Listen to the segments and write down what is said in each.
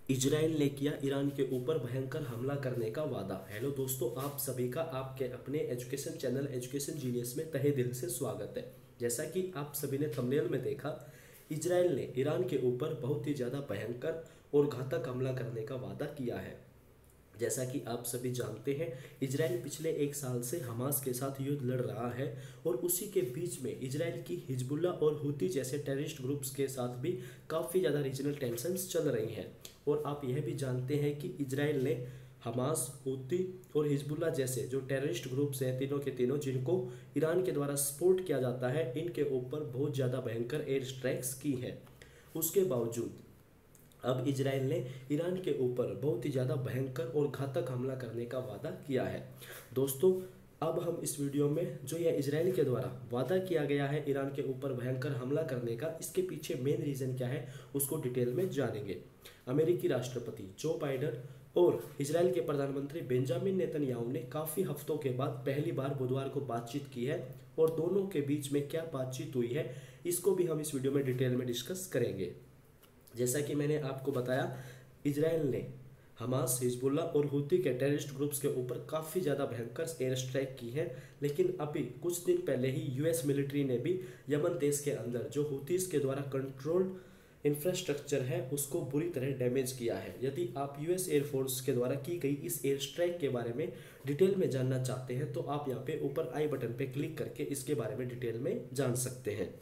Israel ने किया Iran के ऊपर भयंकर हमला करने का वादा। हेलो दोस्तों, आप सभी का आपके अपने एजुकेशन चैनल एजुकेशन जीनियस में तहे दिल से स्वागत है। जैसा कि आप सभी ने थंबनेल में देखा, इजराइल ने ईरान के ऊपर बहुत ही ज़्यादा भयंकर और घातक हमला करने का वादा किया है। जैसा कि आप सभी जानते हैं, इजराइल पिछले एक साल से हमास के साथ युद्ध लड़ रहा है और उसी के बीच में इजराइल की हिजबुल्ला और हुती जैसे टेररिस्ट ग्रुप्स के साथ भी काफ़ी ज़्यादा रीजनल टेंशन्स चल रही हैं। और आप यह भी जानते हैं कि इजराइल ने हमास, हुती और हिजबुल्ला जैसे जो टेररिस्ट ग्रुप्स हैं, तीनों के तीनों जिनको ईरान के द्वारा सपोर्ट किया जाता है, इनके ऊपर बहुत ज़्यादा भयंकर एयर स्ट्राइक्स की हैं। उसके बावजूद अब इजराइल ने ईरान के ऊपर बहुत ही ज़्यादा भयंकर और घातक हमला करने का वादा किया है। दोस्तों, अब हम इस वीडियो में जो यह इजराइल के द्वारा वादा किया गया है ईरान के ऊपर भयंकर हमला करने का, इसके पीछे मेन रीज़न क्या है उसको डिटेल में जानेंगे। अमेरिकी राष्ट्रपति जो बाइडन और इजराइल के प्रधानमंत्री बेंजामिन नेतन्याहू ने काफ़ी हफ्तों के बाद पहली बार बुधवार को बातचीत की है और दोनों के बीच में क्या बातचीत हुई है इसको भी हम इस वीडियो में डिटेल में डिस्कस करेंगे। जैसा कि मैंने आपको बताया, इजराइल ने हमास, हिजबुल्ला और हुती के टेररिस्ट ग्रुप्स के ऊपर काफ़ी ज़्यादा भयंकर एयर स्ट्राइक की है। लेकिन अभी कुछ दिन पहले ही यूएस मिलिट्री ने भी यमन देश के अंदर जो हुतीस के द्वारा कंट्रोल्ड इंफ्रास्ट्रक्चर है उसको बुरी तरह डैमेज किया है। यदि आप यूएस एयरफोर्स के द्वारा की गई इस एयर स्ट्राइक के बारे में डिटेल में जानना चाहते हैं तो आप यहाँ पे ऊपर आई बटन पे क्लिक करके इसके बारे में डिटेल में जान सकते हैं।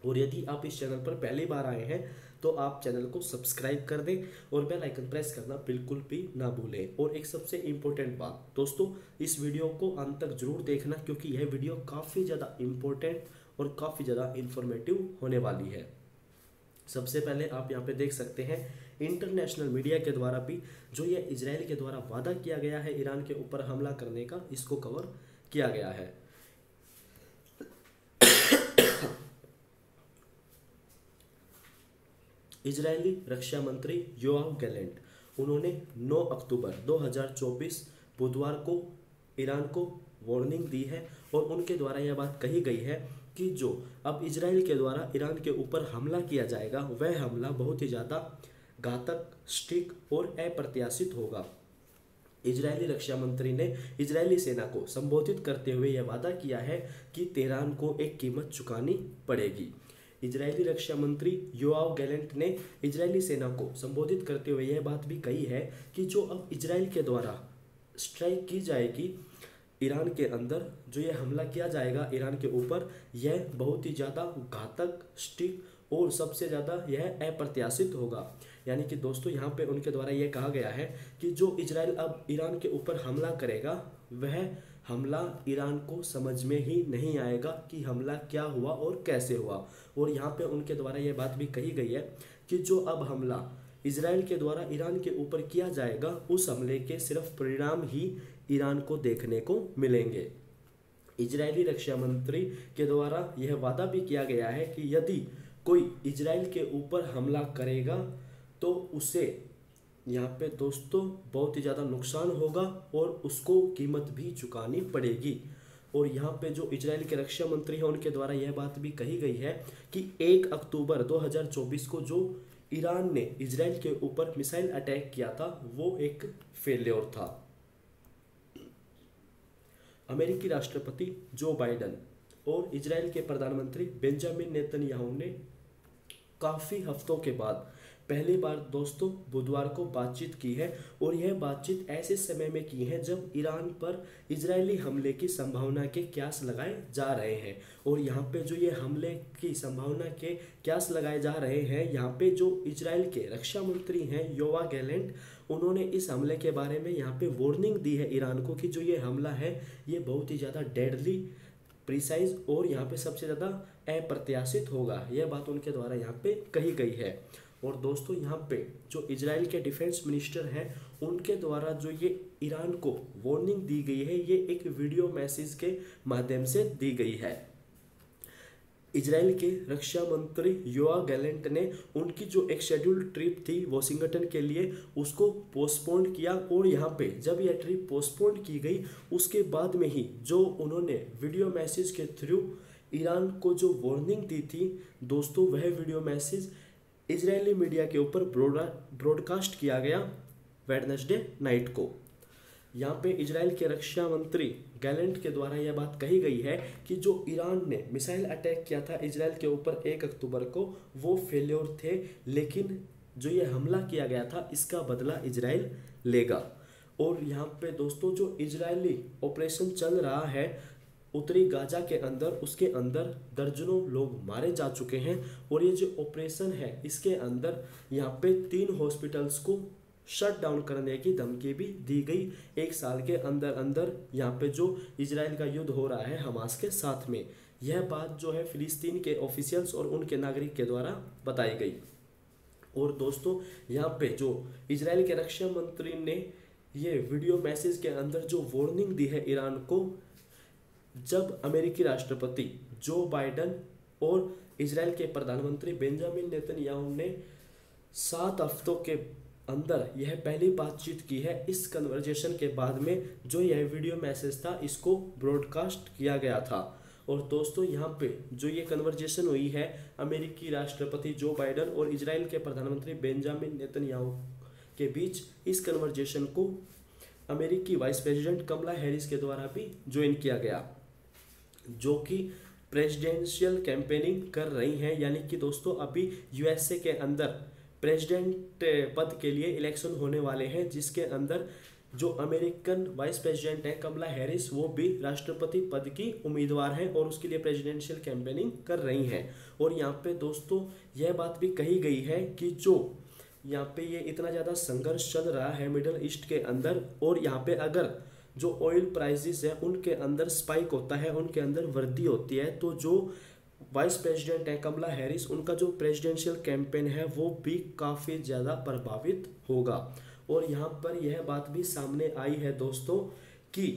और यदि आप इस चैनल पर पहली बार आए हैं तो आप चैनल को सब्सक्राइब कर दें और बेल आइकन प्रेस करना बिल्कुल भी ना भूलें। और एक सबसे इम्पोर्टेंट बात दोस्तों, इस वीडियो को अंत तक जरूर देखना क्योंकि यह वीडियो काफ़ी ज़्यादा इम्पोर्टेंट और काफ़ी ज़्यादा इंफॉर्मेटिव होने वाली है। सबसे पहले आप यहाँ पे देख सकते हैं, इंटरनेशनल मीडिया के द्वारा भी जो ये इजराइल के द्वारा वादा किया गया है ईरान के ऊपर हमला करने का, इसको कवर किया गया है। इजरायली रक्षा मंत्री योआव गैलेंट, उन्होंने 9 अक्टूबर 2024 बुधवार को ईरान को वार्निंग दी है और उनके द्वारा यह बात कही गई है कि जो अब इजराइल के द्वारा ईरान के ऊपर हमला किया जाएगा वह हमला बहुत ही ज़्यादा घातक, स्टिक और अप्रत्याशित होगा। इजरायली रक्षा मंत्री ने इजरायली सेना को संबोधित करते हुए यह वादा किया है कि तेहरान को एक कीमत चुकानी पड़ेगी। इजरायली रक्षा मंत्री योआव गैलेंट ने इजरायली सेना को संबोधित करते हुए यह बात भी कही है कि जो अब इजराइल के द्वारा स्ट्राइक की जाएगी ईरान के अंदर, जो ये हमला किया जाएगा ईरान के ऊपर, यह बहुत ही ज़्यादा घातक, स्टिक और सबसे ज़्यादा यह अप्रत्याशित होगा। यानी कि दोस्तों यहाँ पे उनके द्वारा यह कहा गया है कि जो इजराइल अब ईरान के ऊपर हमला करेगा वह हमला ईरान को समझ में ही नहीं आएगा कि हमला क्या हुआ और कैसे हुआ। और यहाँ पे उनके द्वारा यह बात भी कही गई है कि जो अब हमला इजराइल के द्वारा ईरान के ऊपर किया जाएगा उस हमले के सिर्फ परिणाम ही ईरान को देखने को मिलेंगे। इजरायली रक्षा मंत्री के द्वारा यह वादा भी किया गया है कि यदि कोई इजराइल के ऊपर हमला करेगा तो उसे यहाँ पे दोस्तों बहुत ही ज़्यादा नुकसान होगा और उसको कीमत भी चुकानी पड़ेगी। और यहाँ पे जो इजराइल के रक्षा मंत्री हैं उनके द्वारा यह बात भी कही गई है कि 1 अक्टूबर 2024 को जो ईरान ने इजराइल के ऊपर मिसाइल अटैक किया था वो एक फेल्योर था। अमेरिकी राष्ट्रपति जो बाइडन और इजराइल के प्रधानमंत्री बेंजामिन नेतन्याहू ने काफ़ी हफ्तों के बाद पहली बार दोस्तों बुधवार को बातचीत की है। और यह बातचीत ऐसे समय में की है जब ईरान पर इजरायली हमले की संभावना के क्यास लगाए जा रहे हैं। और यहाँ पे जो ये हमले की संभावना के क्यास लगाए जा रहे हैं, यहाँ पे जो इजराइल के रक्षा मंत्री हैं योआव गैलेंट, उन्होंने इस हमले के बारे में यहाँ पे वार्निंग दी है ईरान को कि जो ये हमला है ये बहुत ही ज़्यादा डेडली, प्रिसाइज और यहाँ पे सबसे ज़्यादा अप्रत्याशित होगा। यह बात उनके द्वारा यहाँ पे कही गई है। और दोस्तों यहाँ पे जो इजराइल के डिफेंस मिनिस्टर हैं उनके द्वारा जो ये ईरान को वार्निंग दी गई है ये एक वीडियो मैसेज के माध्यम से दी गई है। इजराइल के रक्षा मंत्री योआव गैलेंट ने उनकी जो एक शेड्यूल्ड ट्रिप थी वॉशिंगटन के लिए उसको पोस्टपोन किया। और यहाँ पे जब यह ट्रिप पोस्टपोन की गई उसके बाद में ही जो उन्होंने वीडियो मैसेज के थ्रू ईरान को जो वार्निंग दी थी दोस्तों, वह वीडियो मैसेज इजरायली मीडिया के ऊपर ब्रॉडकास्ट किया गया वेडनेसडे नाइट को। यहाँ पे इजराइल के रक्षा मंत्री गैलेंट के द्वारा यह बात कही गई है कि जो ईरान ने मिसाइल अटैक किया था इजराइल के ऊपर 1 अक्टूबर को, वो फेल्योर थे, लेकिन जो ये हमला किया गया था इसका बदला इजराइल लेगा। और यहाँ पे दोस्तों जो इजरायली ऑपरेशन चल रहा है उत्तरी गाजा के अंदर, उसके अंदर दर्जनों लोग मारे जा चुके हैं। और ये जो ऑपरेशन है इसके अंदर यहाँ पे 3 हॉस्पिटल्स को शट डाउन करने की धमकी भी दी गई 1 साल के अंदर अंदर, यहाँ पे जो इजराइल का युद्ध हो रहा है हमास के साथ में। यह बात जो है फिलिस्तीन के ऑफिशियल्स और उनके नागरिक के द्वारा बताई गई। और दोस्तों यहाँ पे जो इजराइल के रक्षा मंत्री ने ये वीडियो मैसेज के अंदर जो वार्निंग दी है ईरान को, जब अमेरिकी राष्ट्रपति जो बाइडन और इजराइल के प्रधानमंत्री बेंजामिन नेतन्याहू ने 7 हफ्तों के अंदर यह पहली बातचीत की है। इस कन्वर्जेशन के बाद में जो यह वीडियो मैसेज था इसको ब्रॉडकास्ट किया गया था। और दोस्तों यहाँ पे जो ये कन्वर्जेशन हुई है अमेरिकी राष्ट्रपति जो बाइडन और इजराइल के प्रधानमंत्री बेंजामिन नेतन्याहू के बीच, इस कन्वर्जेशन को अमेरिकी वाइस प्रेसिडेंट कमला हैरिस के द्वारा भी ज्वाइन किया गया, जो कि प्रेसिडेंशियल कैंपेनिंग कर रही हैं। यानी कि दोस्तों अभी यूएसए के अंदर प्रेसिडेंट पद के लिए इलेक्शन होने वाले हैं, जिसके अंदर जो अमेरिकन वाइस प्रेसिडेंट है कमला हैरिस वो भी राष्ट्रपति पद की उम्मीदवार हैं और उसके लिए प्रेसिडेंशियल कैंपेनिंग कर रही हैं। और यहाँ पे दोस्तों यह बात भी कही गई है कि जो यहाँ पे ये इतना ज़्यादा संघर्ष चल रहा है मिडल ईस्ट के अंदर, और यहाँ पे अगर जो ऑयल प्राइसेस है उनके अंदर स्पाइक होता है, उनके अंदर वृद्धि होती है, तो जो वाइस प्रेसिडेंट है कमला हैरिस उनका जो प्रेसिडेंशियल कैंपेन है वो भी काफ़ी ज़्यादा प्रभावित होगा। और यहाँ पर यह बात भी सामने आई है दोस्तों कि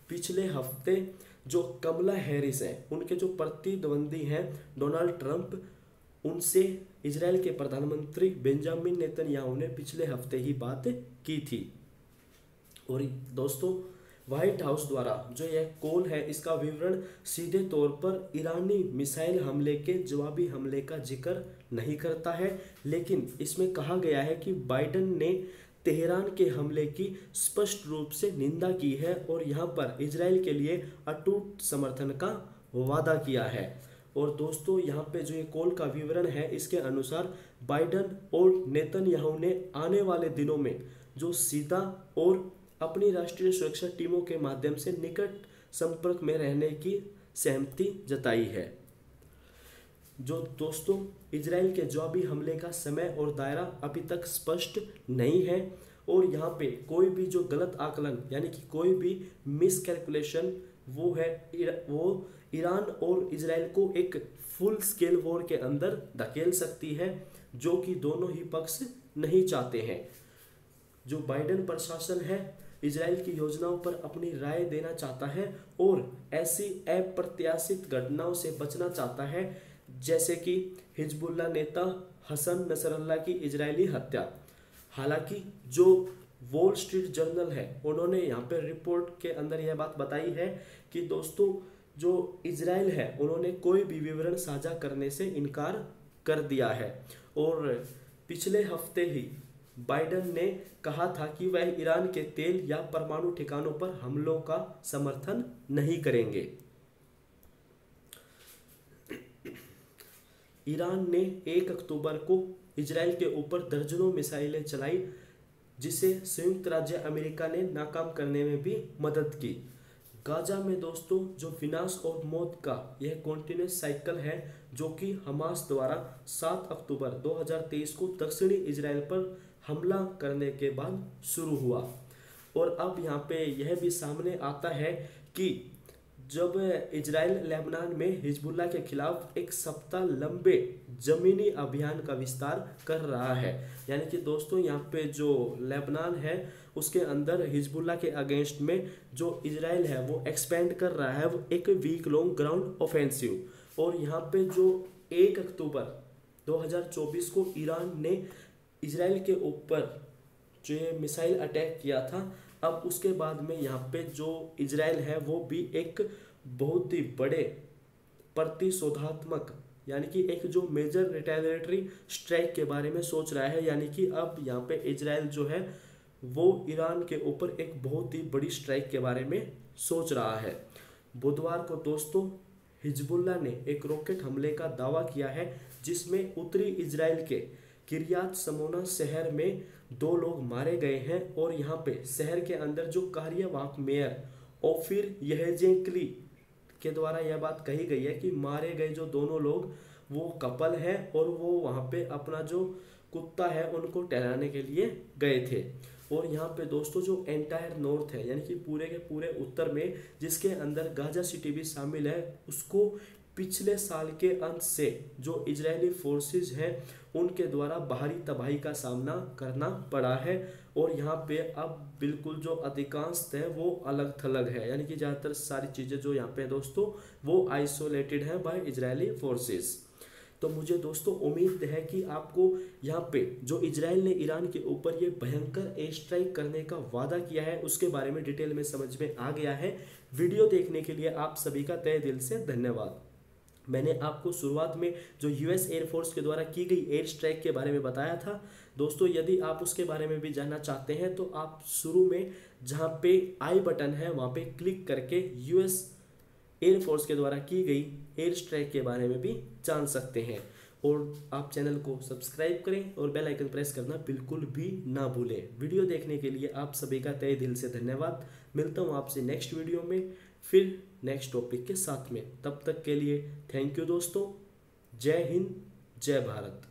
पिछले हफ्ते जो कमला हैरिस हैं उनके जो प्रतिद्वंदी हैं डोनाल्ड ट्रंप, उनसे इजराइल के प्रधानमंत्री बेंजामिन नेतन्याहू ने पिछले हफ्ते ही बात की थी। और दोस्तों व्हाइट हाउस द्वारा जो यह कॉल है इसका विवरण सीधे तौर पर ईरानी मिसाइल हमले के जवाबी हमले का जिक्र नहीं करता है, लेकिन इसमें कहा गया है कि बाइडन ने तेहरान के हमले की स्पष्ट रूप से निंदा की है और यहाँ पर इजराइल के लिए अटूट समर्थन का वादा किया है। और दोस्तों यहाँ पे जो ये कॉल का विवरण है इसके अनुसार बाइडन और नेतन्याहू ने आने वाले दिनों में जो सीधा और अपनी राष्ट्रीय सुरक्षा टीमों के माध्यम से निकट संपर्क में रहने की सहमति जताई है। जो दोस्तों इजराइल के जवाबी हमले का समय और दायरा अभी तक स्पष्ट नहीं है और यहाँ पे कोई भी जो गलत आकलन यानी कि कोई भी मिस कैलकुलेशन वो ईरान और इजराइल को एक फुल स्केल वॉर के अंदर धकेल सकती है, जो कि दोनों ही पक्ष नहीं चाहते हैं। जो बाइडन प्रशासन है इजराइल की योजनाओं पर अपनी राय देना चाहता है और ऐसी अप्रत्याशित घटनाओं से बचना चाहता है, जैसे कि हिजबुल्लाह नेता हसन नसरल्लाह की इजरायली हत्या। हालांकि जो वॉल स्ट्रीट जर्नल है उन्होंने यहाँ पे रिपोर्ट के अंदर यह बात बताई है कि दोस्तों जो इजराइल है उन्होंने कोई भी विवरण साझा करने से इनकार कर दिया है। और पिछले हफ्ते ही बाइडन ने कहा था कि वह ईरान के तेल या परमाणु ठिकानों पर हमलों का समर्थन नहीं करेंगे। ईरान ने 1 अक्टूबर को इजराइल के ऊपर दर्जनों मिसाइलें चलाई, जिसे संयुक्त राज्य अमेरिका ने नाकाम करने में भी मदद की। गाजा में दोस्तों जो विनाश और मौत का यह कॉन्टिन्यूस साइकिल है, जो कि हमास द्वारा 7 अक्टूबर 2023 को दक्षिणी इजराइल पर हमला करने के बाद शुरू हुआ। और अब यहाँ पे यह भी सामने आता है कि जब इजराइल लेबनान में हिजबुल्लाह के खिलाफ 1 सप्ताह लंबे जमीनी अभियान का विस्तार कर रहा है, यानी कि दोस्तों यहाँ पे जो लेबनान है उसके अंदर हिजबुल्लाह के अगेंस्ट में जो इजराइल है वो एक्सपेंड कर रहा है, वो एक वीक लॉन्ग ग्राउंड ऑफेंसिव। और यहाँ पे जो 1 अक्टूबर 2024 को ईरान ने इजराइल के ऊपर जो ये मिसाइल अटैक किया था, अब उसके बाद में यहाँ पे जो इजराइल है वो भी एक बहुत ही बड़े प्रतिशोधात्मक यानी कि एक जो मेजर रिटेलिएटरी स्ट्राइक के बारे में सोच रहा है, यानी कि अब यहाँ पे इजराइल जो है वो ईरान के ऊपर एक बहुत ही बड़ी स्ट्राइक के बारे में सोच रहा है। बुधवार को दोस्तों हिजबुल्ला ने एक रॉकेट हमले का दावा किया है, जिसमें उत्तरी इजराइल के किरियात समोना शहर में 2 लोग मारे गए हैं। और यहाँ पे शहर के अंदर जो कार्यवाहक मेयर ओफिर यहेजेंकली के द्वारा यह बात कही गई है कि मारे गए जो दोनों लोग वो कपल है और वो वहाँ पे अपना जो कुत्ता है उनको टहलाने के लिए गए थे। और यहाँ पे दोस्तों जो एंटायर नॉर्थ है, यानी कि पूरे के पूरे उत्तर में, जिसके अंदर गाजा सिटी भी शामिल है, उसको पिछले साल के अंत से जो इजरायली फोर्सेस हैं उनके द्वारा बाहरी तबाही का सामना करना पड़ा है। और यहाँ पे अब बिल्कुल जो अधिकांश है वो अलग थलग है, यानी कि ज़्यादातर सारी चीज़ें जो यहाँ पे दोस्तों वो आइसोलेटेड है बाय इजरायली फोर्सेस। तो मुझे दोस्तों उम्मीद है कि आपको यहाँ पे जो इजराइल ने ईरान के ऊपर ये भयंकर एयर स्ट्राइक करने का वादा किया है उसके बारे में डिटेल में समझ में आ गया है। वीडियो देखने के लिए आप सभी का तहे दिल से धन्यवाद। मैंने आपको शुरुआत में जो यूएस एयरफोर्स के द्वारा की गई एयर स्ट्राइक के बारे में बताया था दोस्तों, यदि आप उसके बारे में भी जानना चाहते हैं तो आप शुरू में जहाँ पे आई बटन है वहाँ पे क्लिक करके यूएस एयरफोर्स के द्वारा की गई एयर स्ट्राइक के बारे में भी जान सकते हैं। और आप चैनल को सब्सक्राइब करें और बेल आइकन प्रेस करना बिल्कुल भी ना भूलें। वीडियो देखने के लिए आप सभी का तहे दिल से धन्यवाद। मिलता हूँ आपसे नेक्स्ट वीडियो में फिर नेक्स्ट टॉपिक के साथ में। तब तक के लिए थैंक यू दोस्तों। जय हिंद, जय भारत।